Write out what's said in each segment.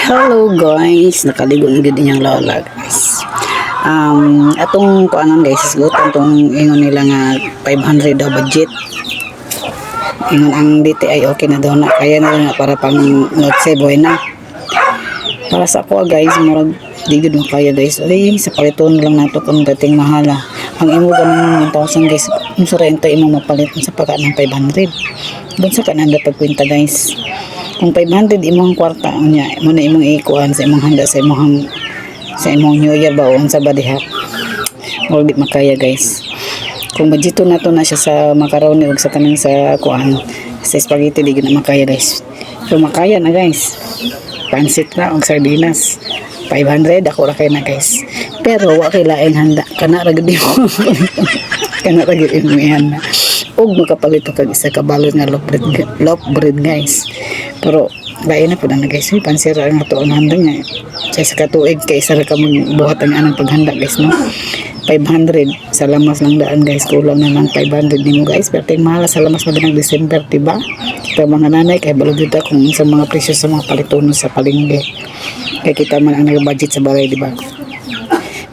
Hello guys, nakaligo na gid inyong lola guys. Atong kuanan guys, isgutan tong ingon nila nga 500 daw budget. Ingon ang DTI okay na daw na, kaya na lang para pang Noche Buena. Para sa ako guys, murag di gid mo kaya guys. Ay, sa paliton lang nato kung dating mahala. Ang imo ganun 1,000 guys, kung sa renta imo mapalit sa pagka ng 500. Doon sa kanang pagkwenta guys. Kung 500 imong kwarta unya mo na imong ikuan sa imong handa sa imong New Year baon sa badihak. Wala di makaya guys. Kung budgeto na to na siya sa macaroni ug sa kanang sa kuan sa spaghetti di na makaya guys. So makaya na guys. Pansit na ug sardinas. 500 ako ra kay na guys. Pero wa kay lain handa kana ra gid mo. Kana ra gid mo ihanda. Og makapalit kag isa ka balot nga loaf bread guys. Pero lain na po na guys, pansira ang ito ang handa nga sa katuig kay isa ra ka magbuhat ang anang paghanda guys no. 500 sa lamas lang daan guys, kulang na ng 500 nimo guys. Pero ting mahal sa lamas madang December diba? Pero mga nanay kay balod dito kung sa mga presyo sa mga palitono sa palengke. Kay kita man ang nag-budget sa balay diba?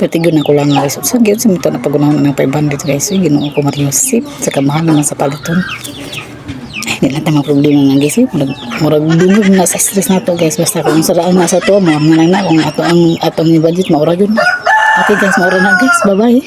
Pero tigyon na ko lang guys. So gyud sa mito na pagunahon ng 500 guys. So Ginoo ko mariusip sa kamahal naman sa paliton. Hindi na tayo problema nga guys. Murag dingog na sa stress na to guys. Basta kung saraan na sa to, mga na kung atong ni budget, maura yun. Okay guys, maura na guys. Bye bye.